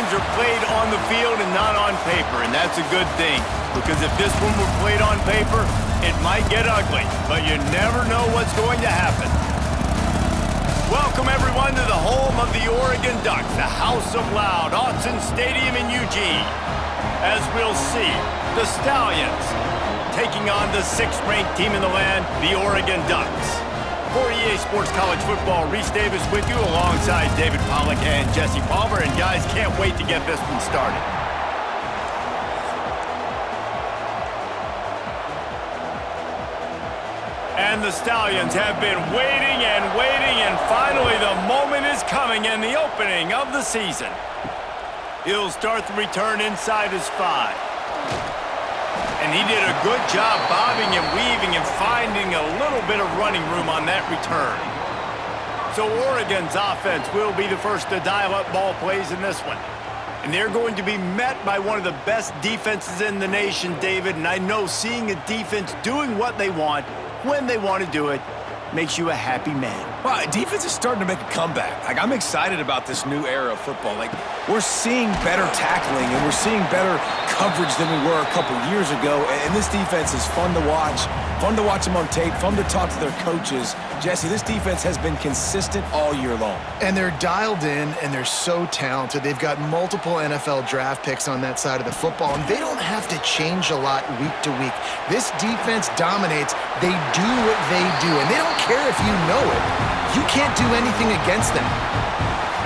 games are played on the field and not on paper, and that's a good thing. Because if this one were played on paper, it might get ugly, but you never know what's going to happen. Welcome, everyone, to the home of the Oregon Ducks, the House of Loud, Autzen Stadium in Eugene. As we'll see, the Stallions taking on the 6th-ranked team in the land, the Oregon Ducks. For EA Sports College Football, Reese Davis with you alongside David Pollack and Jesse Palmer. And guys, can't wait to get this one started. And the Stallions have been waiting, and finally the moment is coming in the opening of the season. He'll start the return inside his 5. And he did a good job bobbing and weaving and finding a little bit of running room on that return. So Oregon's offense will be the first to dial up ball plays in this one. And they're going to be met by one of the best defenses in the nation, David. And I know seeing a defense doing what they want, when they want to do it, makes you a happy man. Well, defense is starting to make a comeback. Like, I'm excited about this new era of football. Like, we're seeing better tackling and we're seeing better coverage than we were a couple years ago. And this defense is fun to watch them on tape, fun to talk to their coaches. Jesse, this defense has been consistent all year long. And they're dialed in, and they're so talented. They've got multiple NFL draft picks on that side of the football, and they don't have to change a lot week to week. This defense dominates. They do what they do, and they don't care if you know it. You can't do anything against them.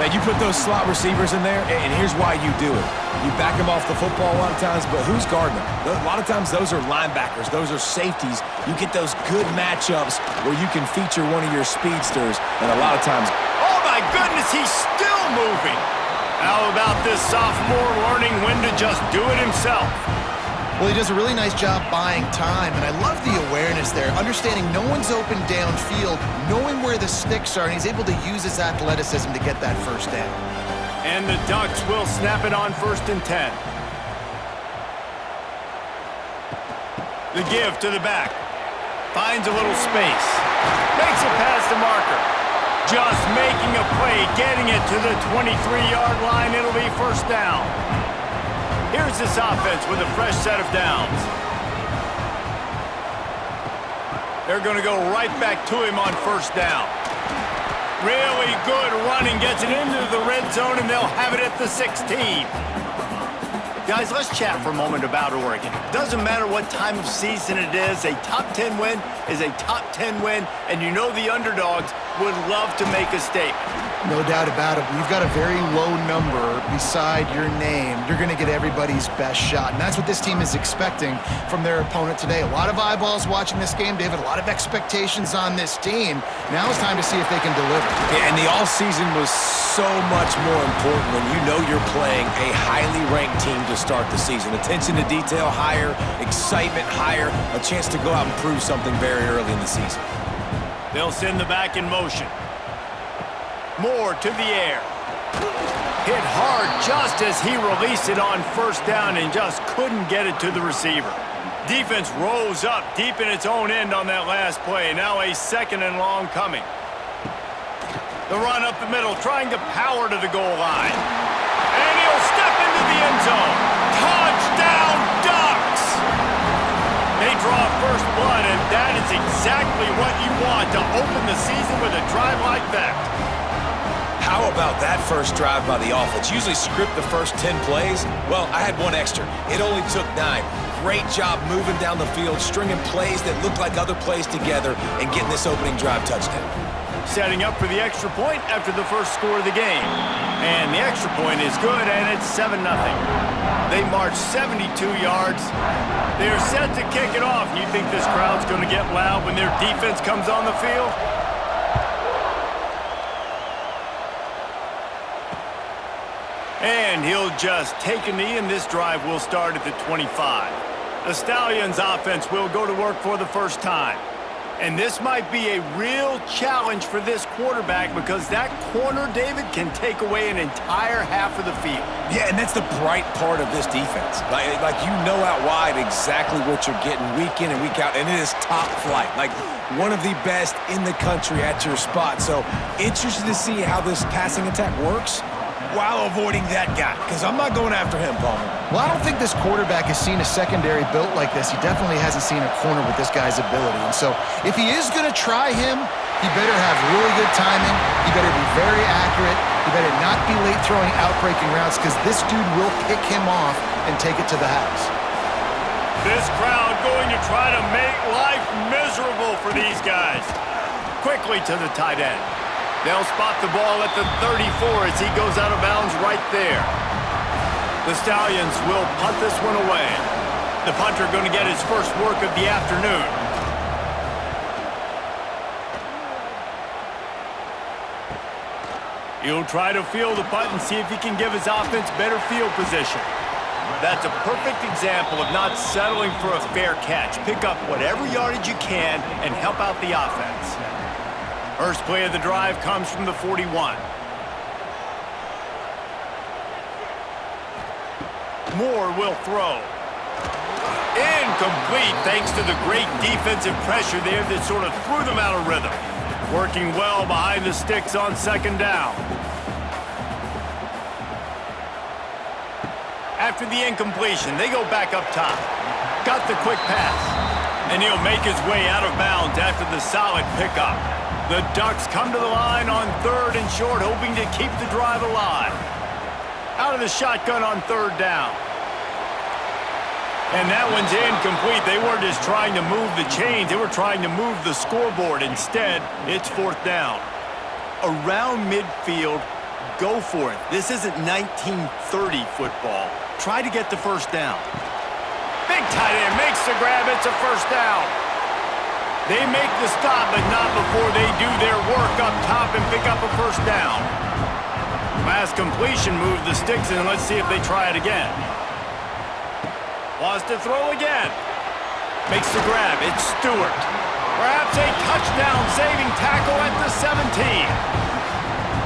Now, you put those slot receivers in there, and here's why you do it. You back them off the football a lot of times, but who's guarding them? A lot of times those are linebackers. Those are safeties. You get those good matchups where you can feature one of your speedsters, and a lot of times... Oh, my goodness, he's still moving. How about this sophomore learning when to just do it himself? Well, he does a really nice job buying time, and I love the awareness there, understanding no one's open downfield, knowing where the sticks are, and he's able to use his athleticism to get that first down. And the Ducks will snap it on 1st and 10. The give to the back. Finds a little space. Makes it past the marker. Just making a play, getting it to the 23-yard line. It'll be 1st down. Here's this offense with a fresh set of downs. They're going to go right back to him on 1st down. Really good running, gets it into the red zone, and they'll have it at the 16. Guys, let's chat for a moment about Oregon. Doesn't matter what time of season it is, a top 10 win is a top 10 win, and you know the underdogs would love to make a statement. No doubt about it. You've got a very low number beside your name. You're going to get everybody's best shot, and that's what this team is expecting from their opponent today. A lot of eyeballs watching this game, David. A lot of expectations on this team. Now it's time to see if they can deliver. Yeah, and the all-season was so much more important when you know you're playing a highly ranked team to start the season. Attention to detail higher, excitement higher, a chance to go out and prove something very early in the season. They'll send the back in motion. Moore to the air. Hit hard just as he released it on 1st down and just couldn't get it to the receiver. Defense rose up deep in its own end on that last play. Now a 2nd and long coming. The run up the middle, trying to power to the goal line. And he'll step into the end zone. Touchdown, Ducks! They draw first blood, and that is exactly what you want to open the season with a drive like that. How about that first drive by the offense? Usually script the first 10 plays. Well, I had one extra. It only took 9. Great job moving down the field, stringing plays that looked like other plays together, and getting this opening drive touchdown. Setting up for the extra point after the first score of the game. And the extra point is good, and it's 7-0. They march 72 yards. They're set to kick it off. You think this crowd's going to get loud when their defense comes on the field? And he'll just take a knee, and this drive will start at the 25. The Stallions' offense will go to work for the first time. And this might be a real challenge for this quarterback because that corner, David, can take away an entire half of the field. Yeah, and that's the bright part of this defense. Like you know out wide exactly what you're getting week in and week out, and it is top flight. Like one of the best in the country at your spot. So interested to see how this passing attack works. while avoiding that guy, because I'm not going after him, Palmer. Well, I don't think this quarterback has seen a secondary built like this. He definitely hasn't seen a corner with this guy's ability. And so if he is going to try him, he better have really good timing. He better be very accurate. He better not be late throwing outbreaking routes, because this dude will pick him off and take it to the house. This crowd going to try to make life miserable for these guys. Quickly to the tight end. They'll spot the ball at the 34 as he goes out of bounds right there. The Stallions will punt this one away. The punter going to get his first work of the afternoon. He'll try to field the punt and see if he can give his offense better field position. That's a perfect example of not settling for a fair catch. Pick up whatever yardage you can and help out the offense. First play of the drive comes from the 41. Moore will throw. Incomplete thanks to the great defensive pressure there that sort of threw them out of rhythm. Working well behind the sticks on second down. After the incompletion, they go back up top. Got the quick pass. And he'll make his way out of bounds after the solid pickup. The Ducks come to the line on third and short, hoping to keep the drive alive. Out of the shotgun on third down. And that one's incomplete. They weren't just trying to move the chains. They were trying to move the scoreboard. Instead, it's fourth down. Around midfield, go for it. This isn't 1930 football. Try to get the first down. Big tight end makes the grab. It's a first down. They make the stop, but not before they do their work up top and pick up a first down. Last completion moved the sticks, and let's see if they try it again. Wants to throw again. Makes the grab. It's Stewart. Perhaps a touchdown-saving tackle at the 17.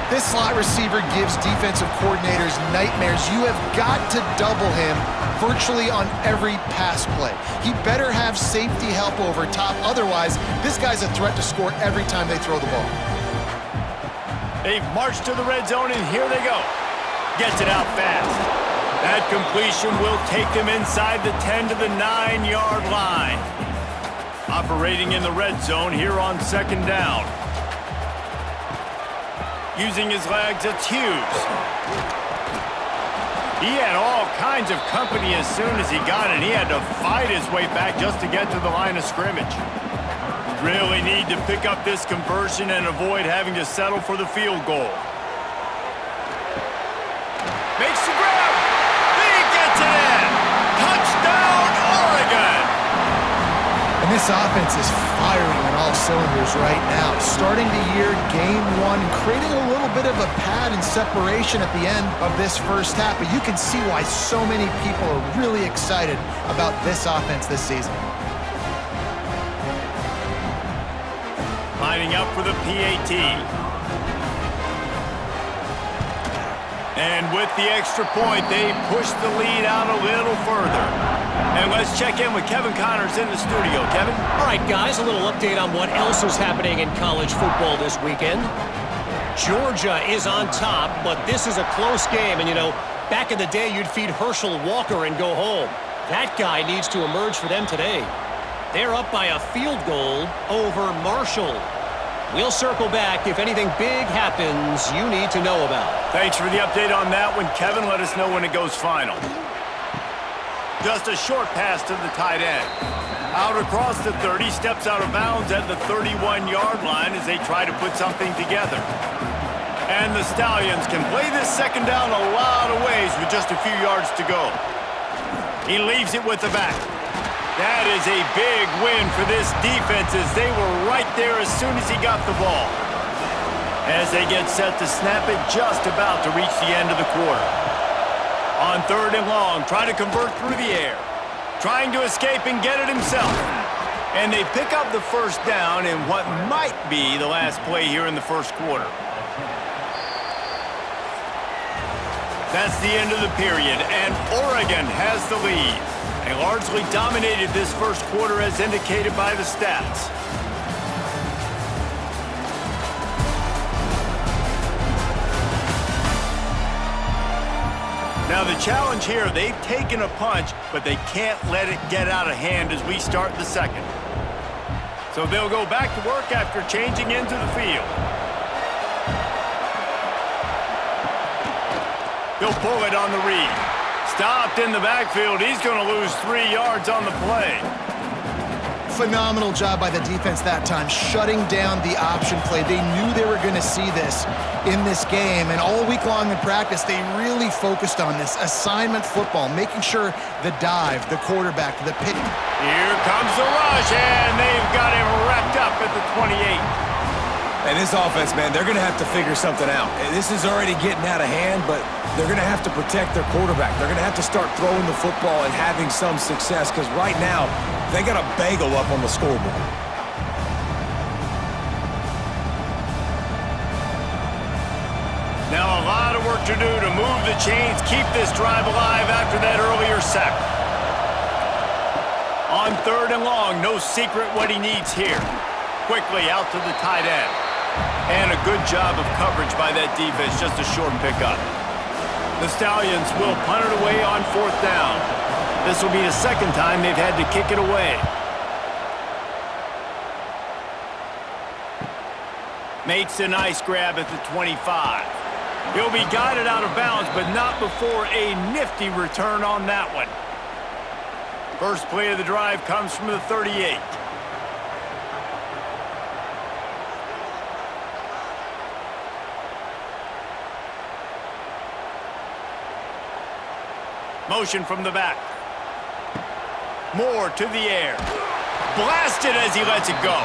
This slot receiver gives defensive coordinators nightmares. You have got to double him virtually on every pass play. He better have safety help over top. Otherwise, this guy's a threat to score every time they throw the ball. They've marched to the red zone, and here they go. Gets it out fast. That completion will take them inside the 10 to the 9-yard line. Operating in the red zone here on second down. Using his legs, it's Hughes. He had all kinds of company as soon as he got it. He had to fight his way back just to get to the line of scrimmage. Really need to pick up this conversion and avoid having to settle for the field goal. Makes the grab. He gets it in. Touchdown, Oregon. And this offense is firing on all cylinders right now. Starting the year, game one, creating a little bit of a pad and separation at the end of this first half. But you can see why so many people are really excited about this offense this season. Lining up for the PAT. And with the extra point, they push the lead out a little further. And let's check in with Kevin Connors in the studio. Kevin? All right, guys, a little update on what else is happening in college football this weekend. Georgia is on top, but this is a close game. And, you know, back in the day, you'd feed Herschel Walker and go home. That guy needs to emerge for them today. They're up by a field goal over Marshall. We'll circle back if anything big happens you need to know about. Thanks for the update on that one, Kevin. Let us know when it goes final. Just a short pass to the tight end. Out across the 30, steps out of bounds at the 31-yard line as they try to put something together. And the Stallions can play this second down a lot of ways with just a few yards to go. He leaves it with the back. That is a big win for this defense as they were right there as soon as he got the ball. As they get set to snap it just about to reach the end of the quarter. On third and long, try to convert through the air. Trying to escape and get it himself. And they pick up the first down in what might be the last play here in the first quarter. That's the end of the period, and Oregon has the lead. They largely dominated this first quarter as indicated by the stats. Now the challenge here, they've taken a punch, but they can't let it get out of hand as we start the second. So they'll go back to work after changing into the field. He'll pull it on the read. Stopped in the backfield. He's going to lose 3 yards on the play. Phenomenal job by the defense that time, shutting down the option play. They knew they were going to see this in this game, and all week long in practice, they really focused on this assignment football, making sure the dive, the quarterback, the pick. Here comes the rush, and they've got him wrapped up at the 28. And this offense, man, they're going to have to figure something out. This is already getting out of hand, but they're going to have to protect their quarterback. They're going to have to start throwing the football and having some success, because right now, they got a bagel up on the scoreboard. Now a lot of work to do to move the chains, keep this drive alive after that earlier sack. On 3rd and long, no secret what he needs here. Quickly out to the tight end. And a good job of coverage by that defense, just a short pickup. The Stallions will punt it away on 4th down. This will be the second time they've had to kick it away. Makes a nice grab at the 25. He'll be guided out of bounds, but not before a nifty return on that one. First play of the drive comes from the 38. Motion from the back. Moore to the air. Blasted as he lets it go.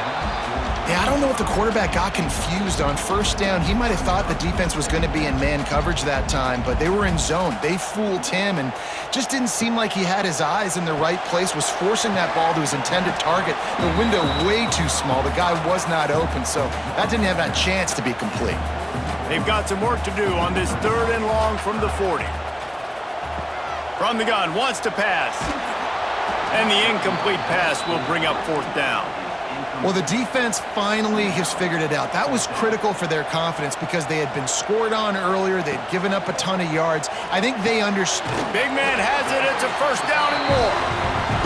Yeah, I don't know if the quarterback got confused on 1st down. He might have thought the defense was going to be in man coverage that time, but they were in zone. They fooled him and just didn't seem like he had his eyes in the right place, was forcing that ball to his intended target. The window way too small. The guy was not open, so that didn't have that chance to be complete. They've got some work to do on this 3rd and long from the 40. From the gun, wants to pass. And the incomplete pass will bring up 4th down. Well, the defense finally has figured it out. That was critical for their confidence because they had been scored on earlier. They'd given up a ton of yards. I think they understood. Big man has it. It's a 1st down and more.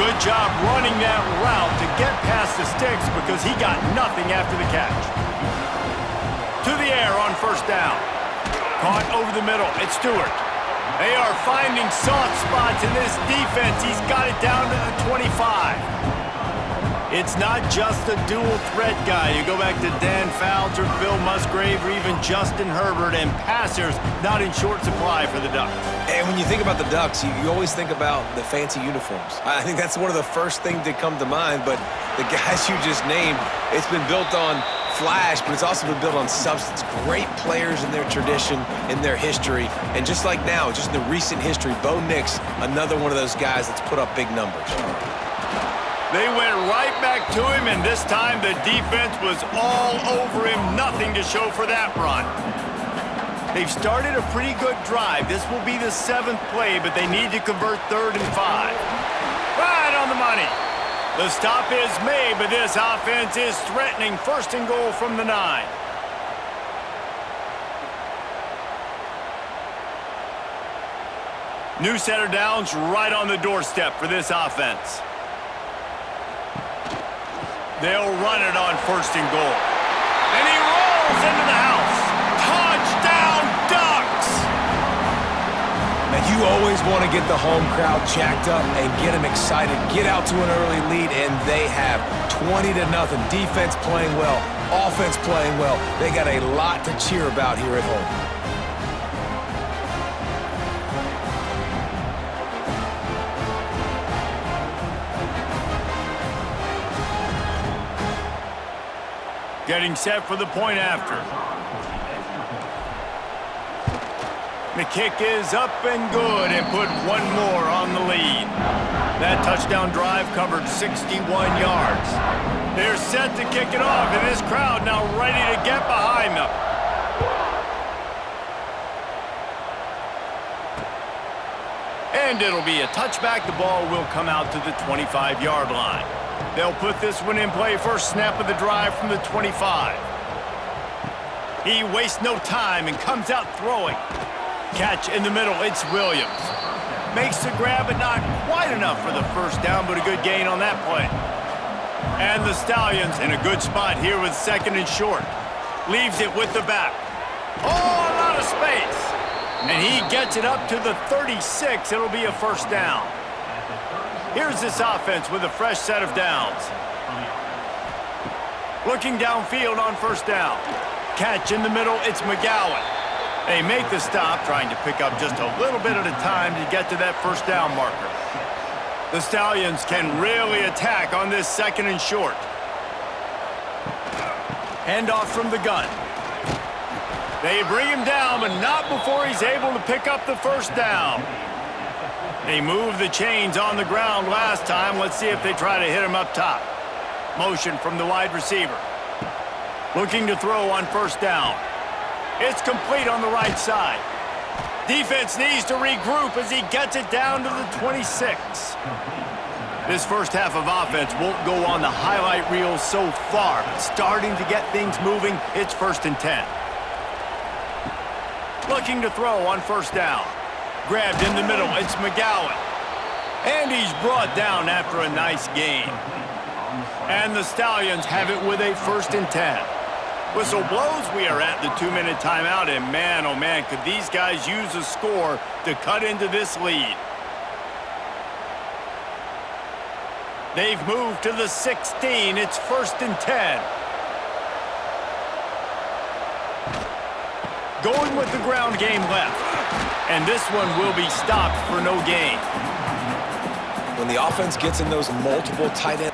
Good job running that route to get past the sticks because he got nothing after the catch. To the air on 1st down. Caught over the middle. It's Stewart. They are finding soft spots in this defense. He's got it down to the 25. It's not just a dual threat guy. You go back to Dan Fouts or Bill Musgrave or even Justin Herbert, and passers not in short supply for the Ducks. And when you think about the Ducks, you always think about the fancy uniforms. I think that's one of the first things that come to mind, but the guys you just named, it's been built on flash, but it's also been built on substance. Great players in their tradition, in their history, and just like now, just in the recent history, Bo Nix, another one of those guys that's put up big numbers. They went right back to him, and this time the defense was all over him. Nothing to show for that run. They've started a pretty good drive. This will be the 7th play, but they need to convert 3rd and 5. Right on the money. The stop is made, but this offense is threatening 1st and goal from the 9. New set of downs right on the doorstep for this offense. They'll run it on 1st and goal. And he rolls into the house. Touchdown, Ducks! Now, you always want to get the home crowd jacked up and get them excited. Get out to an early lead, and they have 20-0. Defense playing well, offense playing well. They got a lot to cheer about here at home. Getting set for the point after. The kick is up and good and put one more on the lead. That touchdown drive covered 61 yards. They're set to kick it off, and this crowd now ready to get behind them. And it'll be a touchback. The ball will come out to the 25-yard line. They'll put this one in play. First snap of the drive from the 25. He wastes no time and comes out throwing. Catch in the middle, it's Williams. Makes the grab, but not quite enough for the first down, but a good gain on that play. And the Stallions in a good spot here with second and short. Leaves it with the back. Oh, a lot of space. And he gets it up to the 36. It'll be a first down. Here's this offense with a fresh set of downs. Looking downfield on first down. Catch in the middle, it's McGowan. They make the stop, trying to pick up just a little bit at a time to get to that first down marker. The Stallions can really attack on this second and short. Handoff from the gun. They bring him down, but not before he's able to pick up the first down. They moved the chains on the ground last time. Let's see if they try to hit him up top. Motion from the wide receiver. Looking to throw on first down. It's complete on the right side. Defense needs to regroup as he gets it down to the 26. This first half of offense won't go on the highlight reel so far, but starting to get things moving, it's 1st and 10. Looking to throw on first down. Grabbed in the middle, it's McGowan. And he's brought down after a nice gain. And the Stallions have it with a 1st and 10. Whistle blows, we are at the 2-minute timeout, and man, oh man, could these guys use a score to cut into this lead. They've moved to the 16, it's 1st and 10. Going with the ground game left, and this one will be stopped for no gain. When the offense gets in those multiple tight ends,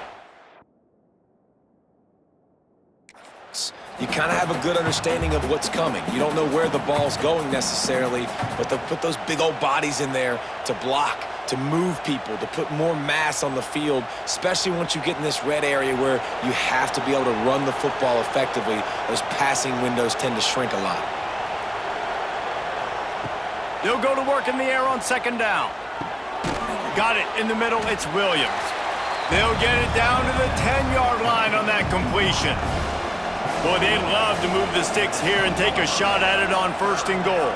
you kind of have a good understanding of what's coming. You don't know where the ball's going necessarily, but they'll put those big old bodies in there to block, to move people, to put more mass on the field, especially once you get in this red area where you have to be able to run the football effectively. Those passing windows tend to shrink a lot. They'll go to work in the air on second down. Got it in the middle, it's Williams. They'll get it down to the 10-yard line on that completion. Boy, they'd love to move the sticks here and take a shot at it on 1st and goal.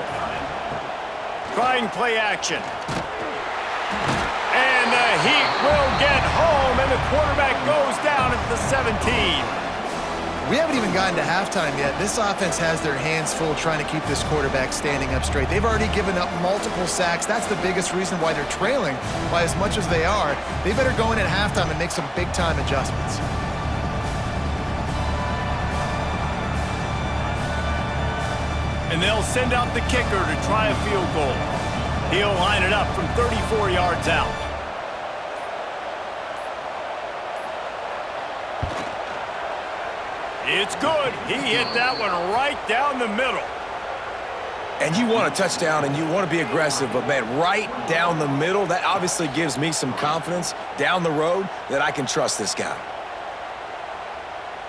Trying play action. And the Heat will get home, and the quarterback goes down at the 17. We haven't even gotten to halftime yet. This offense has their hands full trying to keep this quarterback standing up straight. They've already given up multiple sacks. That's the biggest reason why they're trailing by as much as they are. They better go in at halftime and make some big-time adjustments. And they'll send out the kicker to try a field goal. He'll line it up from 34 yards out. It's good. He hit that one right down the middle. And you want a touchdown and you want to be aggressive, but man, right down the middle, that obviously gives me some confidence down the road that I can trust this guy.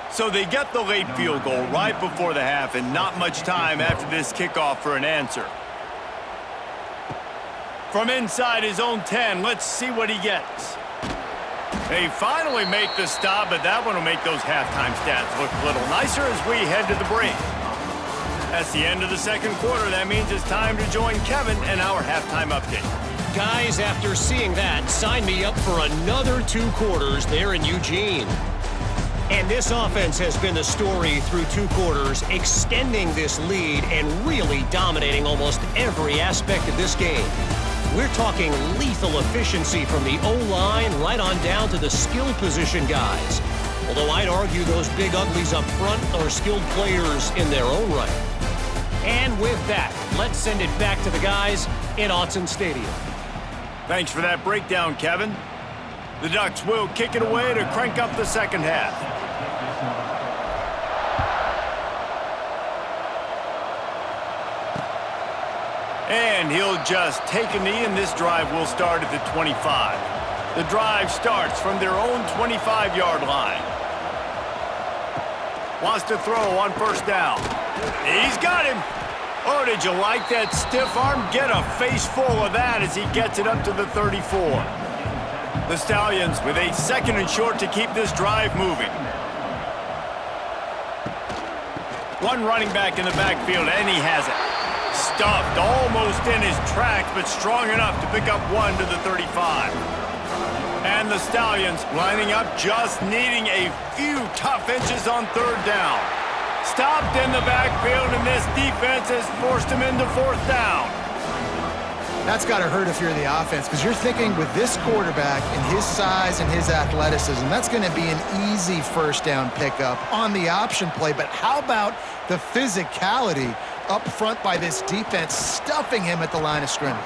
So they get the late field goal right before the half, and not much time after this kickoff for an answer. From inside his own 10, let's see what he gets. They finally make the stop, but that one will make those halftime stats look a little nicer as we head to the break. That's the end of the second quarter. That means it's time to join Kevin and our halftime update. Guys, after seeing that, sign me up for another 2 quarters there in Eugene. And this offense has been the story through 2 quarters, extending this lead and really dominating almost every aspect of this game. We're talking lethal efficiency from the O-line right on down to the skill position guys. Although I'd argue those big uglies up front are skilled players in their own right. And with that, let's send it back to the guys in Autzen Stadium. Thanks for that breakdown, Kevin. The Ducks will kick it away to crank up the second half. And he'll just take a knee, and this drive will start at the 25. The drive starts from their own 25-yard line. Wants to throw on first down. He's got him. Oh, did you like that stiff arm? Get a face full of that as he gets it up to the 34. The Stallions with a second and short to keep this drive moving. One running back in the backfield, and he has it. Stuffed almost in his tracks, but strong enough to pick up one to the 35. And the Stallions lining up, just needing a few tough inches on third down. Stopped in the backfield, and this defense has forced him into fourth down. That's got to hurt if you're the offense, because you're thinking with this quarterback and his size and his athleticism, that's going to be an easy first down pickup on the option play. But how about the physicality up front by this defense, stuffing him at the line of scrimmage?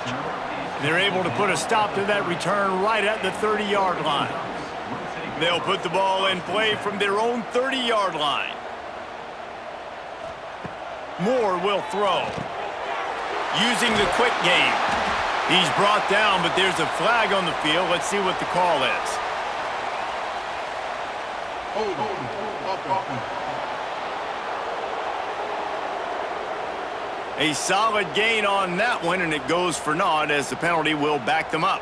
They're able to put a stop to that return right at the 30-yard line. They'll put the ball in play from their own 30-yard line. Moore will throw. Using the quick game. He's brought down, but there's a flag on the field. Let's see what the call is. A solid gain on that one, and it goes for naught as the penalty will back them up.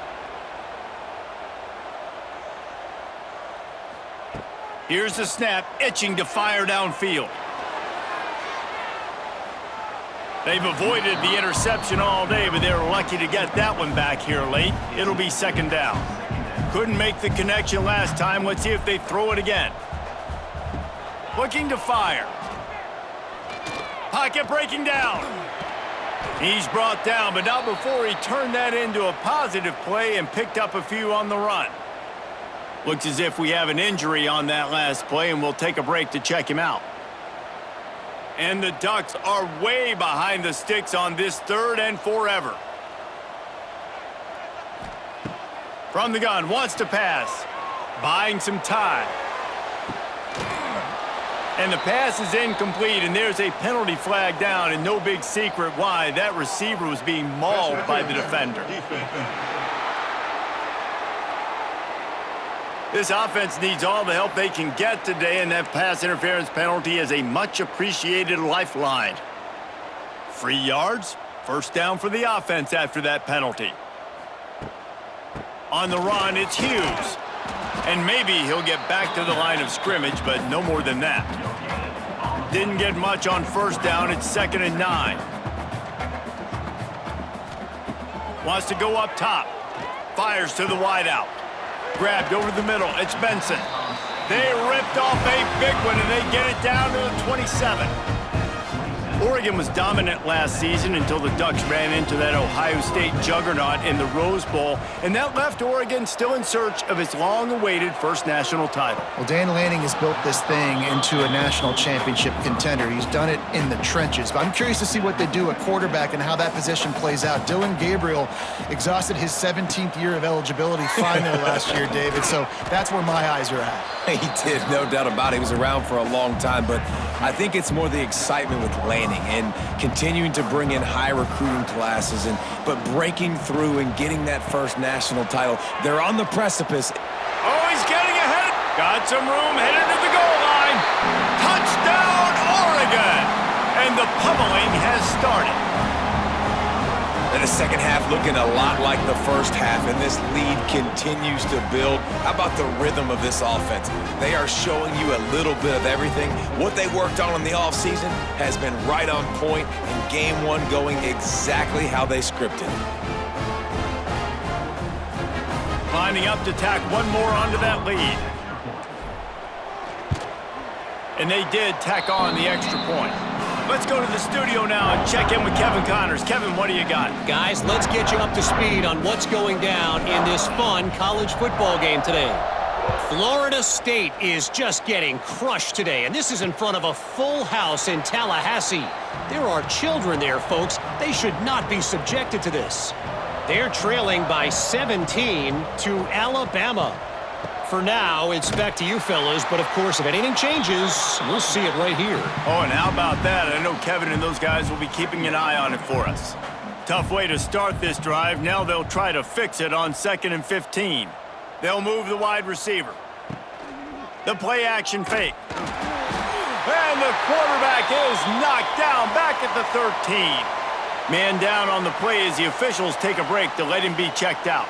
Here's the snap, itching to fire downfield. They've avoided the interception all day, but they're lucky to get that one back here late. It'll be second down. Couldn't make the connection last time. Let's see if they throw it again. Looking to fire. Pocket breaking down. He's brought down, but not before he turned that into a positive play and picked up a few on the run. Looks as if we have an injury on that last play, and we'll take a break to check him out. And the Ducks are way behind the sticks on this third and forever. From the gun, wants to pass. Buying some time. And the pass is incomplete, and there's a penalty flag down, and no big secret why. That receiver was being mauled by the defender. This offense needs all the help they can get today, and that pass interference penalty is a much-appreciated lifeline. Free yards, first down for the offense after that penalty. On the run, it's Hughes. And maybe he'll get back to the line of scrimmage, but no more than that. Didn't get much on first down. It's 2nd and 9. Wants to go up top. Fires to the wideout. Grabbed over the middle. It's Benson. They ripped off a big one, and they get it down to the 27. Oregon was dominant last season until the Ducks ran into that Ohio State juggernaut in the Rose Bowl, and that left Oregon still in search of its long-awaited first national title. Well, Dan Lanning has built this thing into a national championship contender. He's done it in the trenches. But I'm curious to see what they do at quarterback and how that position plays out. Dylan Gabriel exhausted his 17th year of eligibility finally last year, David, so that's where my eyes are at. He did, no doubt about it. He was around for a long time, but I think it's more the excitement with Lanning and continuing to bring in high recruiting classes, but breaking through and getting that first national title. They're on the precipice. Oh, he's getting ahead. Got some room, headed to the goal line. Touchdown, Oregon! And the pummeling has started. And the second half looking a lot like the first half, and this lead continues to build. How about the rhythm of this offense? They are showing you a little bit of everything. What they worked on in the offseason has been right on point, and game one going exactly how they scripted it. Lining up to tack one more onto that lead. And they did tack on the extra point. Let's go to the studio now and check in with Kevin Connors. Kevin, what do you got? Guys, let's get you up to speed on what's going down in this fun college football game today. Florida State is just getting crushed today, and this is in front of a full house in Tallahassee. There are children there, folks. They should not be subjected to this. They're trailing by 17 to Alabama. For now, it's back to you fellas, but of course, if anything changes, we'll see it right here. Oh, and how about that? I know Kevin and those guys will be keeping an eye on it for us. Tough way to start this drive. Now they'll try to fix it on 2nd and 15. They'll move the wide receiver. The play action fake. And the quarterback is knocked down back at the 13. Man down on the play as the officials take a break to let him be checked out.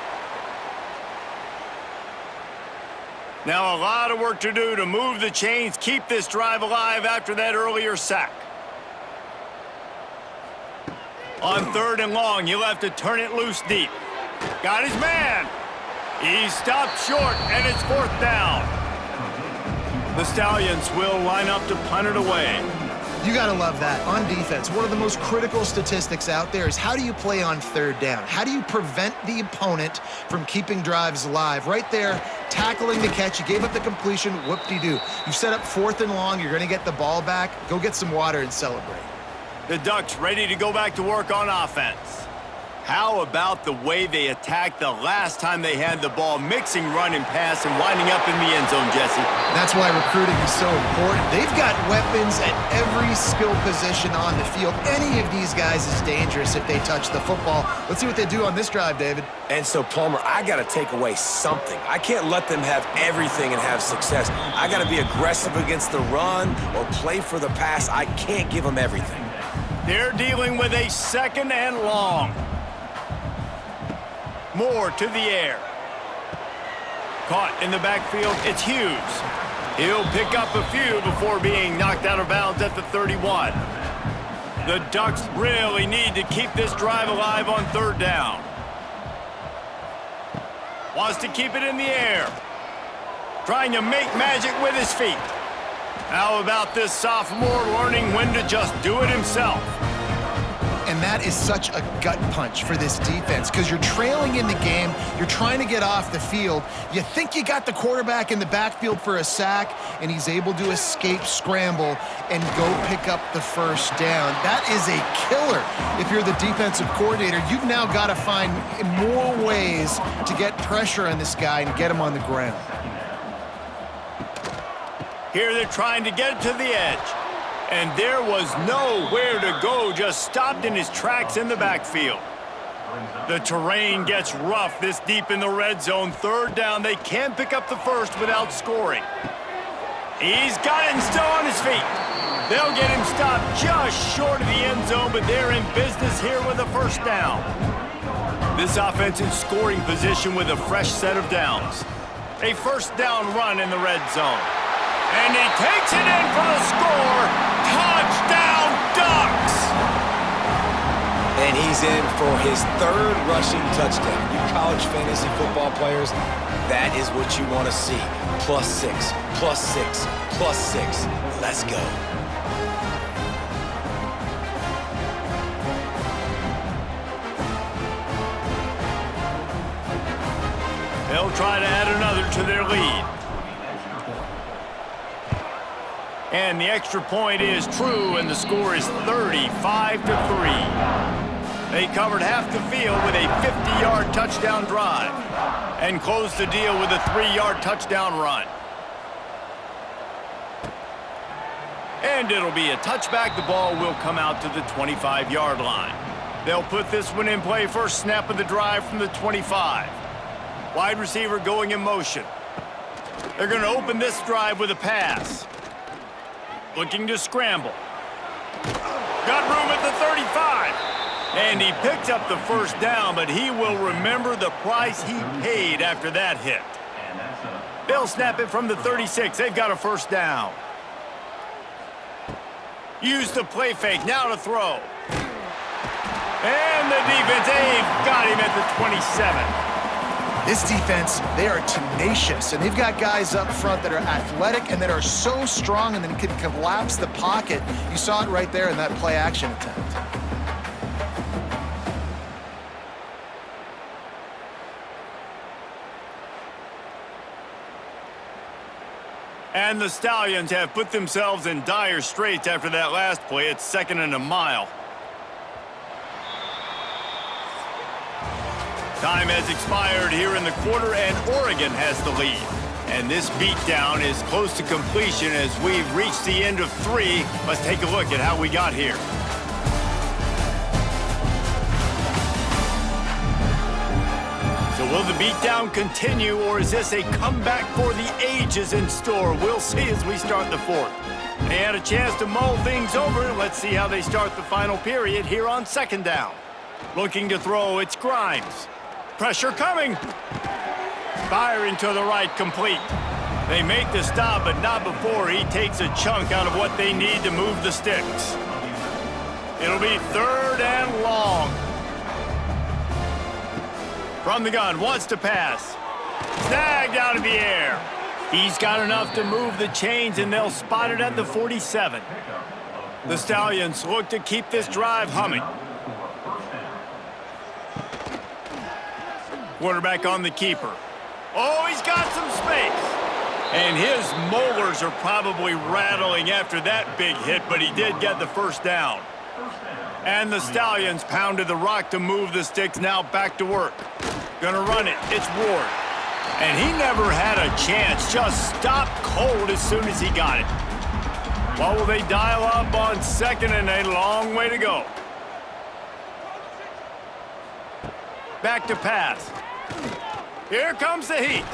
Now a lot of work to do to move the chains, keep this drive alive after that earlier sack. On 3rd and long, he'll have to turn it loose deep. Got his man. He stopped short, and it's 4th down. The Stallions will line up to punt it away. You got to love that. On defense, one of the most critical statistics out there is how do you play on 3rd down? How do you prevent the opponent from keeping drives alive? Right there, tackling the catch. You gave up the completion. Whoop-de-doo. You set up 4th and long. You're going to get the ball back. Go get some water and celebrate. The Ducks ready to go back to work on offense. How about the way they attacked the last time they had the ball, mixing run and pass and winding up in the end zone, Jesse? That's why recruiting is so important. They've got weapons at every skill position on the field. Any of these guys is dangerous if they touch the football. Let's see what they do on this drive, David. And so, Palmer, I got to take away something. I can't let them have everything and have success. I got to be aggressive against the run or play for the pass. I can't give them everything. They're dealing with a 2nd and long. Moore to the air. Caught in the backfield, it's Hughes. He'll pick up a few before being knocked out of bounds at the 31. The Ducks really need to keep this drive alive on 3rd down. Wants to keep it in the air. Trying to make magic with his feet. How about this sophomore learning when to just do it himself? And that is such a gut punch for this defense because you're trailing in the game. You're trying to get off the field. You think you got the quarterback in the backfield for a sack, and he's able to escape, scramble, and go pick up the 1st down. That is a killer. If you're the defensive coordinator, you've now got to find more ways to get pressure on this guy and get him on the ground. Here they're trying to get it to the edge. And there was nowhere to go, just stopped in his tracks in the backfield. The terrain gets rough this deep in the red zone. 3rd down, they can't pick up the 1st without scoring. He's got it and still on his feet. They'll get him stopped just short of the end zone, but they're in business here with a 1st down. This offense in scoring position with a fresh set of downs. A 1st down run in the red zone. And he takes it in for the score. Touchdown, Ducks! And he's in for his 3rd rushing touchdown. You college fantasy football players, that is what you want to see. +6, +6, +6. Let's go. They'll try to add another to their lead. And the extra point is true, and the score is 35-3. They covered half the field with a 50-yard touchdown drive and closed the deal with a 3-yard touchdown run. And it'll be a touchback. The ball will come out to the 25-yard line. They'll put this one in play. First snap of the drive from the 25. Wide receiver going in motion. They're going to open this drive with a pass. Looking to scramble. Got room at the 35. And he picked up the 1st down, but he will remember the price he paid after that hit. They'll snap it from the 36. They've got a 1st down. Use the play fake. Now to throw. And the defense, they've got him at the 27. This defense, they are tenacious, and they've got guys up front that are athletic and that are so strong and then can collapse the pocket. You saw it right there in that play-action attempt. And the Stallions have put themselves in dire straits after that last play. It's 2nd and a mile. Time has expired here in the quarter, and Oregon has the lead. And this beatdown is close to completion as we've reached the end of 3. Let's take a look at how we got here. So will the beatdown continue, or is this a comeback for the ages in store? We'll see as we start the 4th. They had a chance to mull things over. Let's see how they start the final period here on 2nd down. Looking to throw, it's Grimes. Pressure coming. Firing to the right, complete. They make the stop, but not before he takes a chunk out of what they need to move the sticks. It'll be 3rd and long. From the gun, wants to pass. Snagged out of the air. He's got enough to move the chains, and they'll spot it at the 47. The Stallions look to keep this drive humming. Quarterback on the keeper. Oh, he's got some space. And his molars are probably rattling after that big hit, but he did get the first down. And the Stallions pounded the rock to move the sticks, now back to work. Gonna run it, it's Ward. And he never had a chance, just stopped cold as soon as he got it. What will they dial up on 2nd and a long way to go? Back to pass. Here comes the heat.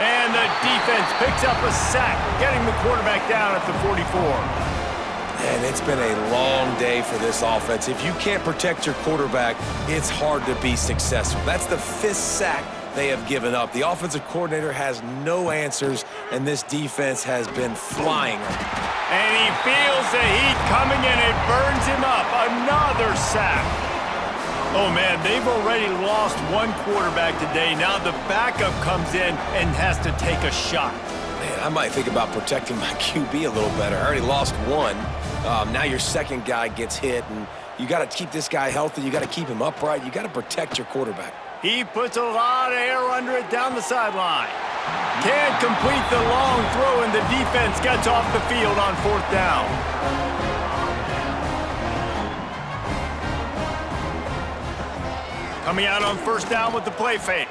And the defense picks up a sack, getting the quarterback down at the 44. And it's been a long day for this offense. If you can't protect your quarterback, it's hard to be successful. That's the 5th sack they have given up. The offensive coordinator has no answers, and this defense has been flying. And he feels the heat coming, and it burns him up. Another sack. Oh, man, they've already lost one quarterback today. Now the backup comes in and has to take a shot. Man, I might think about protecting my QB a little better. I already lost one. Now your second guy gets hit, and you got to keep this guy healthy. You got to keep him upright. You got to protect your quarterback. He puts a lot of air under it down the sideline. Can't complete the long throw, and the defense gets off the field on 4th down. Coming out on 1st down with the play fake.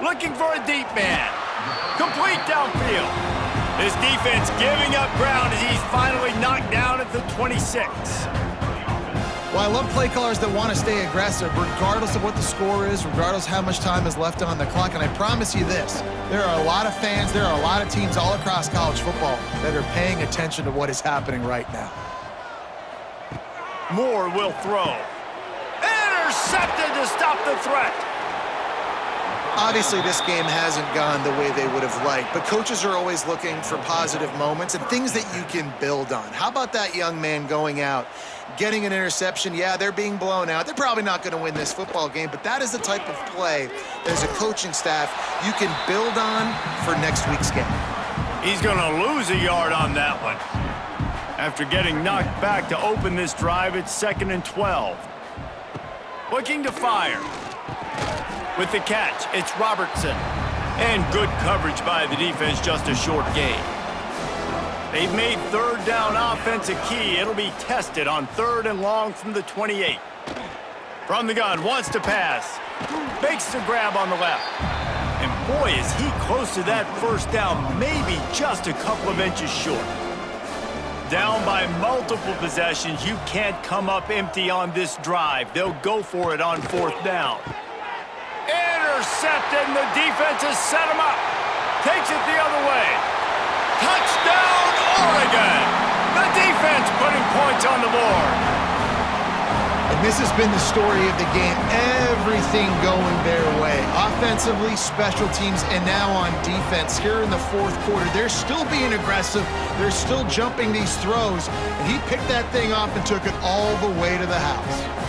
Looking for a deep man. Complete downfield. His defense giving up ground as he's finally knocked down at the 26. Well, I love play callers that want to stay aggressive, regardless of what the score is, regardless of how much time is left on the clock. And I promise you this, there are a lot of fans, there are a lot of teams all across college football that are paying attention to what is happening right now. Moore will throw. Intercepted to stop the threat. Obviously, this game hasn't gone the way they would have liked, but coaches are always looking for positive moments and things that you can build on. How about that young man going out, getting an interception? Yeah, they're being blown out. They're probably not going to win this football game, but that is the type of play that as a coaching staff you can build on for next week's game. He's going to lose a yard on that one. After getting knocked back to open this drive, it's 2nd and 12. Looking to fire. With the catch, it's Robertson. And good coverage by the defense, just a short gain. They've made 3rd down offense a key. It'll be tested on 3rd and long from the 28. From the gun, wants to pass. Makes the grab on the left. And boy, is he close to that 1st down, maybe just a couple of inches short. Down by multiple possessions, you can't come up empty on this drive. They'll go for it on 4th down. Intercepted, and the defense has set him up. Takes it the other way. Touchdown, Oregon! The defense putting points on the board. And this has been the story of the game. Everything going their way. Offensively, special teams, and now on defense. Here in the 4th quarter, they're still being aggressive. They're still jumping these throws. And he picked that thing off and took it all the way to the house.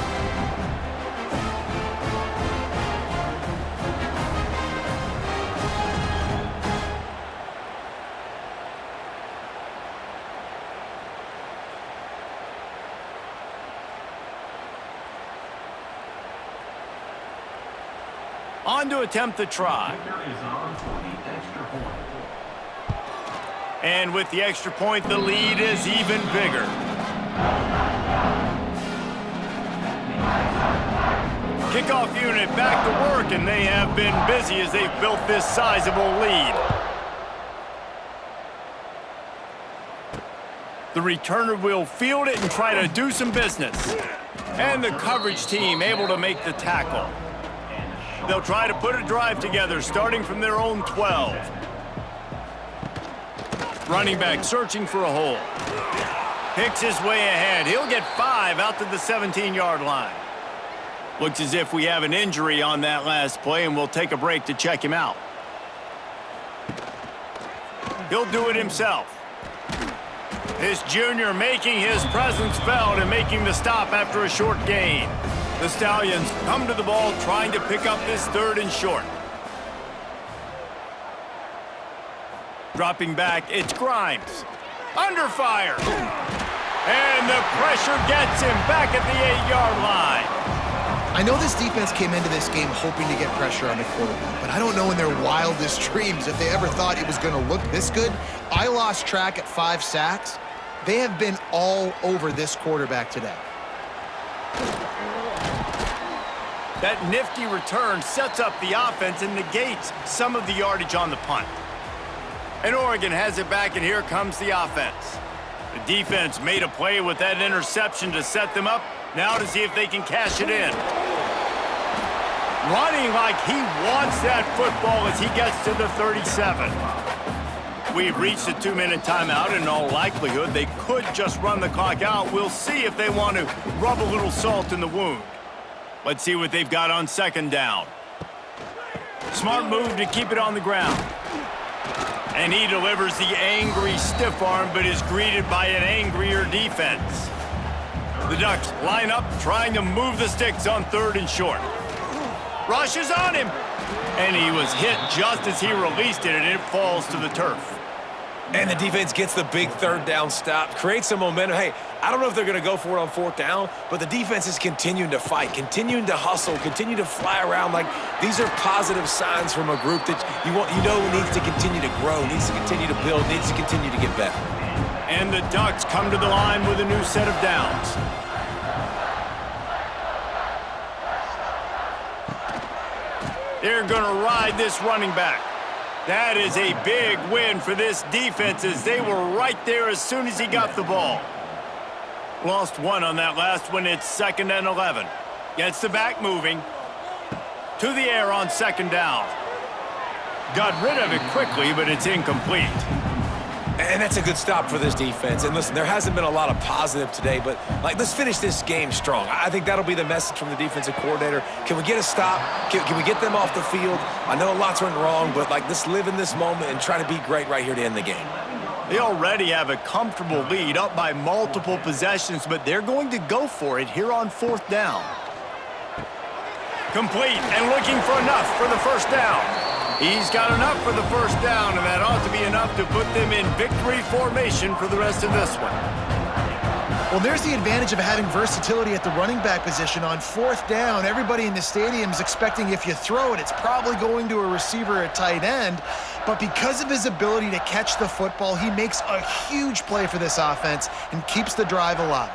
On to attempt the try. And with the extra point, the lead is even bigger. Kickoff unit back to work, and they have been busy as they've built this sizable lead. The returner will field it and try to do some business. And the coverage team able to make the tackle. They'll try to put a drive together, starting from their own 12. Running back searching for a hole. Picks his way ahead. He'll get 5 out to the 17-yard line. Looks as if we have an injury on that last play, and we'll take a break to check him out. He'll do it himself. This junior making his presence felt and making the stop after a short gain. The Stallions come to the ball trying to pick up this 3rd and short. Dropping back, it's Grimes. Under fire. And the pressure gets him back at the 8-yard line. I know this defense came into this game hoping to get pressure on the quarterback, but I don't know in their wildest dreams if they ever thought it was going to look this good. I lost track at 5 sacks. They have been all over this quarterback today. That nifty return sets up the offense and negates some of the yardage on the punt. And Oregon has it back, and here comes the offense. The defense made a play with that interception to set them up. Now to see if they can cash it in. Running like he wants that football as he gets to the 37. We've reached a 2-minute timeout, and in all likelihood, they could just run the clock out. We'll see if they want to rub a little salt in the wound. Let's see what they've got on 2nd down. Smart move to keep it on the ground. And he delivers the angry stiff arm, but is greeted by an angrier defense. The Ducks line up, trying to move the sticks on 3rd and short. Rush is on him. And he was hit just as he released it, and it falls to the turf. And the defense gets the big 3rd down stop, creates some momentum. Hey, I don't know if they're going to go for it on 4th down, but the defense is continuing to fight, continuing to hustle, continue to fly around. Like, these are positive signs from a group that you know needs to continue to grow, needs to continue to build, needs to continue to get better. And the Ducks come to the line with a new set of downs. They're going to ride this running back. That is a big win for this defense as they were right there as soon as he got the ball. Lost 1 on that last one. It's 2nd and 11. Gets the back moving. To the air on 2nd down. Got rid of it quickly, but it's incomplete. And that's a good stop for this defense. And listen, there hasn't been a lot of positive today, but let's finish this game strong. I think that'll be the message from the defensive coordinator. Can we get a stop? Can we get them off the field? I know lots went wrong, but let's live in this moment and try to be great right here to end the game. They already have a comfortable lead, up by multiple possessions, but they're going to go for it here on 4th down. Complete and looking for enough for the 1st down. He's got enough for the 1st down, and that ought to be enough to put them in victory formation for the rest of this one. Well, there's the advantage of having versatility at the running back position. On 4th down, everybody in the stadium is expecting if you throw it, it's probably going to a receiver at tight end. But because of his ability to catch the football, he makes a huge play for this offense and keeps the drive alive.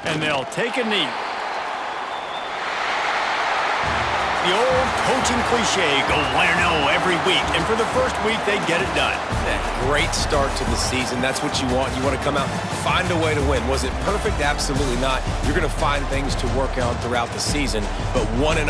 And they'll take a knee. The old coaching cliche, go 1-0 every week. And for the first week, they get it done. That great start to the season. That's what you want. You want to come out, find a way to win. Was it perfect? Absolutely not. You're going to find things to work on throughout the season. But 1-0,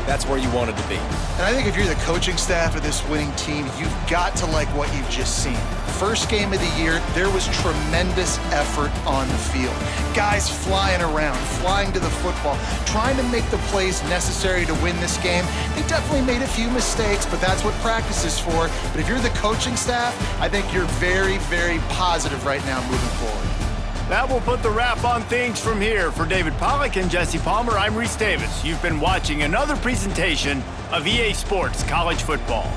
that's where you wanted to be. And I think if you're the coaching staff of this winning team, you've got to like what you've just seen. First game of the year, there was tremendous effort on the field. Guys flying around, flying to the football, trying to make the plays necessary to win this game. They definitely made a few mistakes, but that's what practice is for. But if you're the coaching staff, I think you're very, very positive right now moving forward. That will put the wrap on things from here. For David Pollack and Jesse Palmer, I'm Reese Davis. You've been watching another presentation of EA Sports College Football.